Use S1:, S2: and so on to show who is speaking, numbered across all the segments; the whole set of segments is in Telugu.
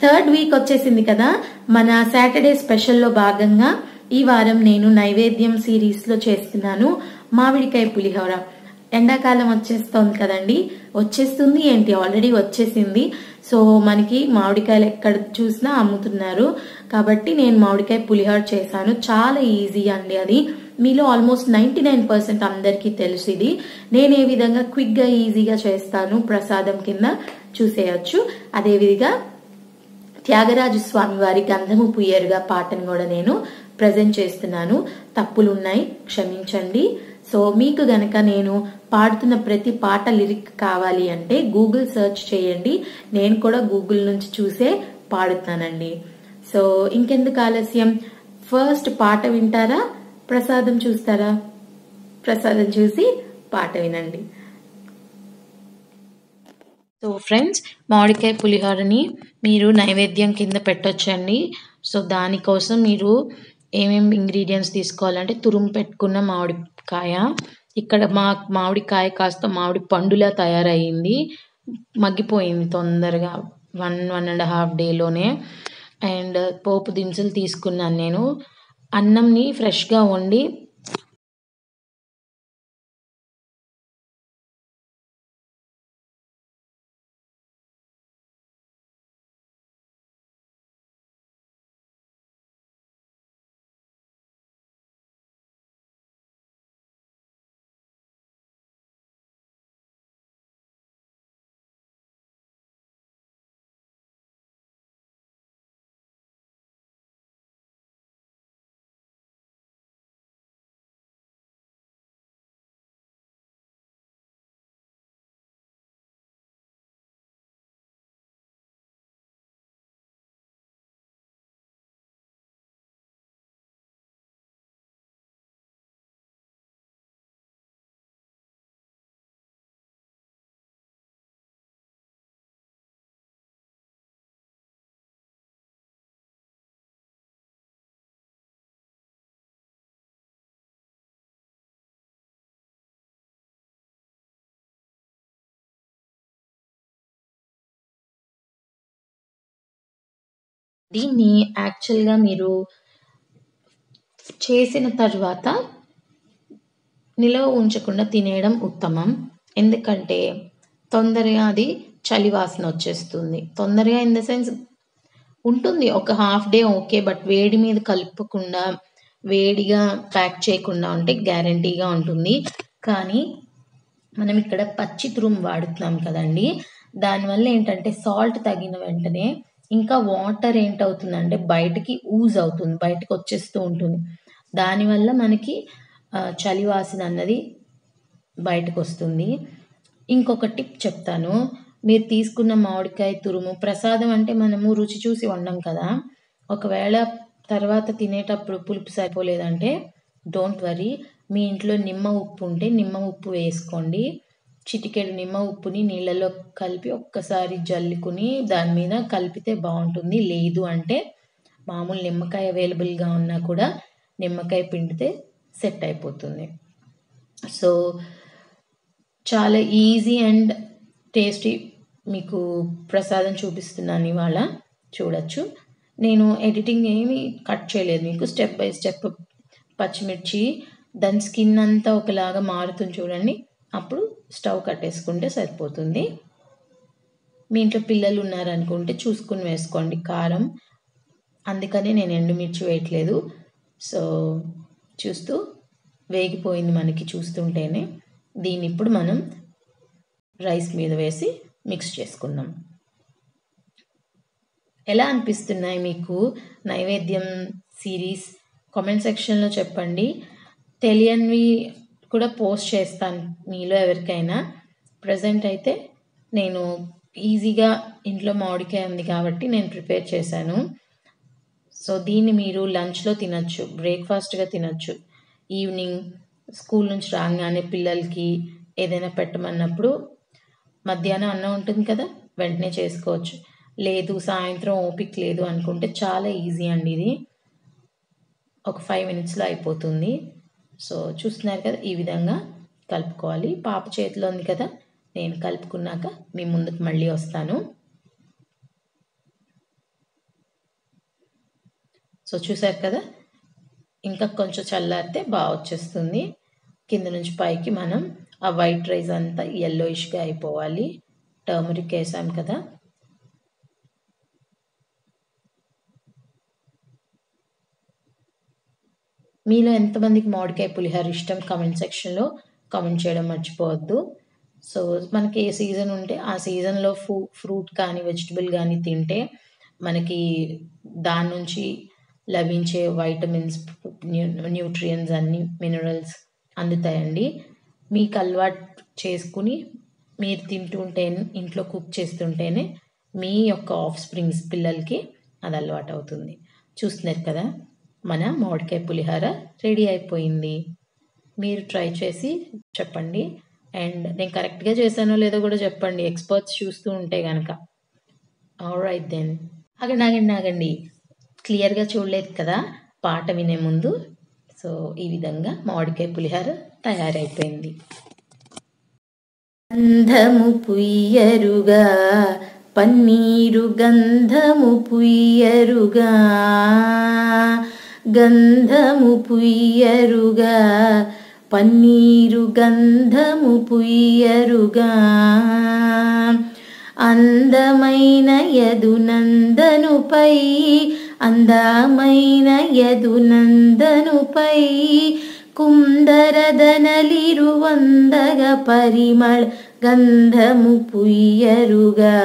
S1: థర్డ్ వీక్ వచ్చేసింది కదా, మన సాటర్డే స్పెషల్లో భాగంగా ఈ వారం నేను నైవేద్యం సిరీస్ లో చేస్తున్నాను మామిడికాయ పులిహోర. ఎండాకాలం వచ్చేస్తోంది కదండి, వచ్చేస్తుంది ఏంటి ఆల్రెడీ వచ్చేసింది. సో మనకి మామిడికాయలు ఎక్కడ చూసినా అమ్ముతున్నారు కాబట్టి నేను మామిడికాయ పులిహోర చేశాను. చాలా ఈజీ అండి అది. మీలో ఆల్మోస్ట్ 99% అందరికీ తెలుసు ఇది. నేను ఏ విధంగా క్విక్ గా ఈజీగా చేస్తాను ప్రసాదం కింద చూసేయచ్చు. అదేవిధంగా త్యాగరాజు స్వామి వారి గంధముపుయ్యారుగా పాటను కూడా నేను ప్రజెంట్ చేస్తున్నాను. తప్పులున్నాయి క్షమించండి. సో మీకు గనక నేను పాడుతున్న ప్రతి పాట లిరిక్ కావాలి అంటే గూగుల్ సెర్చ్ చేయండి. నేను కూడా గూగుల్ నుంచి చూసే పాడుతానండి. సో ఇంకెందుకు ఆలస్యం, ఫస్ట్ పాట వింటారా ప్రసాదం చూస్తారా? ప్రసాదం చూసి పాట వినండి. సో ఫ్రెండ్స్, మామిడికాయ పులిహోరని మీరు నైవేద్యం కింద పెట్టొచ్చండి. సో దానికోసం మీరు ఏమేమి ఇంగ్రీడియంట్స్ తీసుకోవాలంటే తురుము పెట్టుకున్న మామిడికాయ, ఇక్కడ మామిడికాయ కాస్త మామిడి పండులా తయారయ్యింది, మగ్గిపోయింది తొందరగా 1.5 డేలోనే. అండ్ పోపు దినుసులు తీసుకున్నాను నేను. అన్నంని ఫ్రెష్గా వండి దీన్ని యాక్చువల్గా మీరు చేసిన తర్వాత నిలవ ఉంచకుండా తినేయడం ఉత్తమం. ఎందుకంటే తొందరగా అది చలివాసన వచ్చేస్తుంది. తొందరగా ఇన్ ద సెన్స్ ఉంటుంది, ఒక హాఫ్ డే ఓకే, బట్ వేడి మీద కలుపుకుండా వేడిగా ప్యాక్ చేయకుండా ఉంటే గ్యారంటీగా ఉంటుంది. కానీ మనం ఇక్కడ పచ్చి తురుము వాడుతున్నాం కదండి, దానివల్ల ఏంటంటే సాల్ట్ తగిన వెంటనే ఇంకా వాటర్ ఏంటవుతుందంటే బయటకి ఊజ్ అవుతుంది, బయటకు వచ్చేస్తూ ఉంటుంది. దానివల్ల మనకి చలివాసన అన్నది బయటకు వస్తుంది. ఇంకొక టిప్ చెప్తాను. మీరు తీసుకున్న మామిడికాయ తురుము, ప్రసాదం అంటే మనము రుచి చూసి వండం కదా, ఒకవేళ తర్వాత తినేటప్పుడు పులుపు సరిపోలేదంటే డోంట్ వరీ, మీ ఇంట్లో నిమ్మ ఉప్పు ఉంటే నిమ్మ ఉప్పు వేసుకోండి. చిటికెడు నిమ్మ ఉప్పుని నీళ్ళలో కలిపి ఒక్కసారి జల్లుకుని దాని మీద కలిపితే బాగుంటుంది. లేదు అంటే మామూలు నిమ్మకాయ అవైలబుల్గా ఉన్నా కూడా నిమ్మకాయ పిండితే సెట్ అయిపోతుంది. సో చాలా ఈజీ అండ్ టేస్టీ మీకు ప్రసాదం చూపిస్తున్నాను ఇవాళ, చూడొచ్చు. నేను ఎడిటింగ్ ఏమి కట్ చేయలేదు, మీకు స్టెప్ బై స్టెప్ పచ్చిమిర్చి దాని స్కిన్ అంతా ఒకలాగా మారుతుంది చూడండి, అప్పుడు స్టవ్ కట్టేసుకుంటే సరిపోతుంది. మీ ఇంట్లో పిల్లలు ఉన్నారనుకుంటే చూసుకుని వేసుకోండి కారం, అందుకని నేను ఎండుమిర్చి వేయట్లేదు. సో చూస్తూ వేగిపోయింది మనకి చూస్తుంటేనే. దీన్ని ఇప్పుడు మనం రైస్ మీద వేసి మిక్స్ చేసుకుందాం. ఎలా అనిపిస్తున్నాయి మీకు నైవేద్యం సిరీస్? కామెంట్ సెక్షన్లో చెప్పండి. తెలియనివి కూడా పోస్ట్ చేస్తాను మీలో ఎవరికైనా. ప్రజెంట్ అయితే నేను ఈజీగా ఇంట్లో మామిడికాయ ఉంది కాబట్టి నేను ప్రిపేర్ చేశాను. సో దీన్ని మీరు లంచ్లో తినచ్చు, బ్రేక్ఫాస్ట్గా తినచ్చు, ఈవినింగ్ స్కూల్ నుంచి రాగానే పిల్లలకి ఏదైనా పెట్టమన్నప్పుడు, మధ్యాహ్నం అన్నం ఉంటుంది కదా వెంటనే చేసుకోవచ్చు. లేదు సాయంత్రం ఓపిక లేదు అనుకుంటే చాలా ఈజీ అండి ఇది, ఒక 5 minutesలో అయిపోతుంది. సో చూస్తున్నారు కదా, ఈ విధంగా కలుపుకోవాలి. పాప చేతిలో ఉంది కదా, నేను కలుపుకున్నాక మీ ముందుకు మళ్ళీ వస్తాను. సో చూసారు కదా, ఇంకా కొంచెం చల్లారితే బాగా వచ్చేస్తుంది. కింద నుంచి పైకి మనం ఆ వైట్ రైస్ అంతా yellowish-గా అయిపోవాలి. టర్మరిక్ వేసాం కదా. మీలో ఎంతమందికి మామిడికాయ పులిహోర ఇష్టం కామెంట్ సెక్షన్లో కామెంట్ చేయడం మర్చిపోవద్దు. సో మనకి ఏ సీజన్ ఉంటే ఆ సీజన్లో ఫ్రూట్ కానీ వెజిటబుల్ కానీ తింటే మనకి దాని నుంచి లభించే వైటమిన్స్, న్యూట్రియంట్స్ అన్ని మినరల్స్ అందుతాయండి. మీకు అలవాటు చేసుకుని మీరు తింటుంటే ఇంట్లో కుక్ చేస్తుంటేనే మీ యొక్క ఆఫ్ స్ప్రింగ్స్ పిల్లలకి అది అలవాటు అవుతుంది. చూస్తున్నారు కదా, మన మామిడికాయ పులిహోర రెడీ అయిపోయింది. మీరు ట్రై చేసి చెప్పండి. అండ్ నేను కరెక్ట్గా చేశానో లేదో కూడా చెప్పండి, ఎక్స్పర్ట్స్ చూస్తూ ఉంటే కనుక. Alright then. ఆగండి, క్లియర్గా చూడలేదు కదా పాట వినే ముందు. సో ఈ విధంగా మామిడికాయ పులిహోర తయారైపోయింది. గంధము పుయ్యరుగా పన్నీరు గంధము పుయ్యరుగా, గంధము పుయ్యరుగా పన్నీరు గంధము పుయ్యరుగా, అందమైన యదునందనుపై అందమైన యదునందనుపై కుందరదనలిరువందగ పరిమళ గంధము పుయ్యరుగా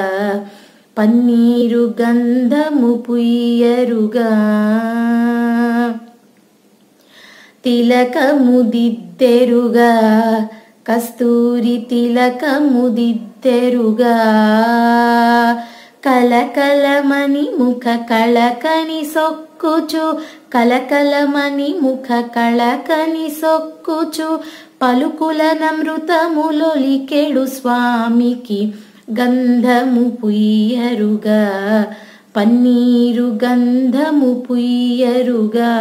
S1: పన్నీరు గంధము పుయ్యరుగా, తిలకముదిద్దెరుగా కస్తూరి తిలకముదిద్దెరుగా, కలకలమని ముఖ కళకని సొక్కుచు కలకలమని ముఖ కళకని సొక్కుచు పలుకుల నమృతములొలికెడు స్వామికి గంధము పుయ్యరుగా పన్నీరు గంధము పుయ్యరుగా,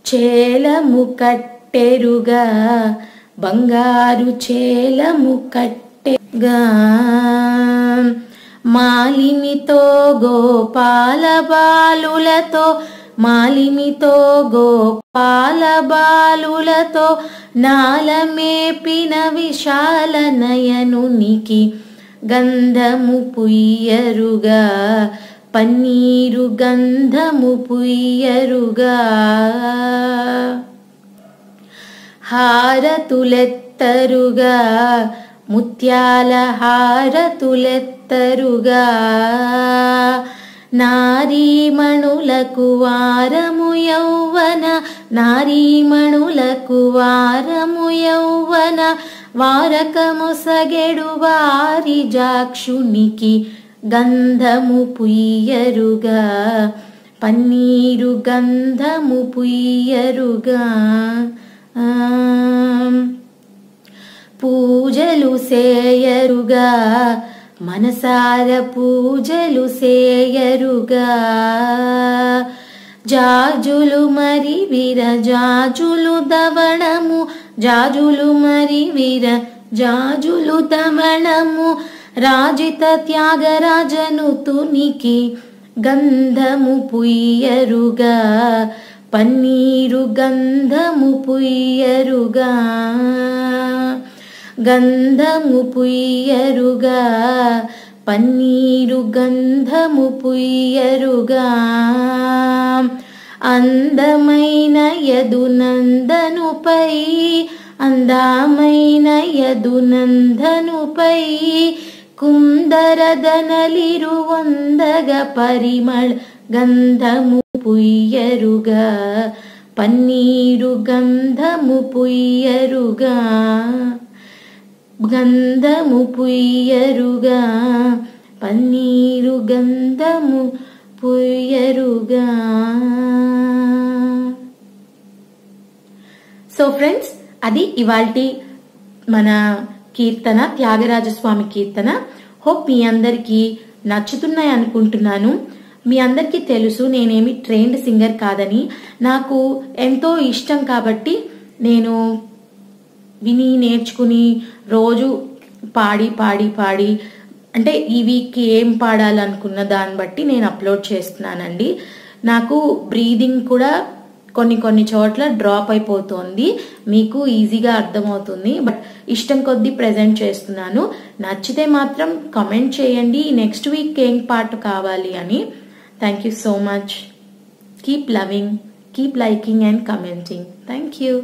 S1: చేలము కట్టెరుగా బంగారు చేలము కట్టెగా, మాలిమితో గోపాల బాలులతో మాలిమితో గోపాల బాలులతో నాలమేపిన విశాల నయనునికి గంధము పుయ్యరుగా పన్నీరు గంధము పుయ్యరుగా, హారతులెత్తరుగా ముత్యాల హారతులెత్తరుగా, నారీమణులకు వారము యౌవన నారీమణులకు వారము యౌవన వారకము సగెడు వారి జాక్షునికి గంధము పుయ్యరుగా పన్నీరు గంధము పుయ్యరుగా, పూజలు సేయరుగా మనసార పూజలు సేయరుగా, జాజులు మరి వీర జాజులు దవణము జాజులు మరి వీర జాజులు దవణము రాజిత త్యాగరాజను తునికి గంధము పుయ్యరుగా పన్నీరు గంధము పుయ్యరుగా, గంధము పుయ్యరుగా పన్నీరు గంధము పుయ్యరుగా, అందమైన యదునందనుపై అందమైన యదునందనుపై కుందరదనలిరువందగ పరిమళ గంధము పుయ్యరుగా పన్నీరు గంధము పుయ్యరుగా, గంధము పుయ్యరుగా పన్నీరు గంధము పుయ్యరుగా. సో ఫ్రెండ్స్, అది ఇవాల్టి మన కీర్తన, త్యాగరాజస్వామి కీర్తన. హోప్ మీ అందరికీ నచ్చుతున్నాయి అనుకుంటున్నాను. మీ అందరికీ తెలుసు నేనేమి ట్రైన్డ్ సింగర్ కాదని. నాకు ఎంతో ఇష్టం కాబట్టి నేను విని నేర్చుకుని రోజు పాడి పాడి పాడి అంటే ఈ వీక్కి ఏం పాడాలనుకున్న దాన్ని బట్టి నేను అప్లోడ్ చేస్తున్నానండి. నాకు బ్రీదింగ్ కూడా కొన్ని చోట్ల డ్రాప్ అయిపోతుంది, మీకు ఈజీగా అర్థమవుతుంది. బట్ ఇష్టం కొద్దీ ప్రెజెంట్ చేస్తున్నాను. నచ్చితే మాత్రం కమెంట్ చేయండి నెక్స్ట్ వీక్ ఏం పాట కావాలి అని. Thank you so much. Keep loving, keep liking and commenting. Thank you.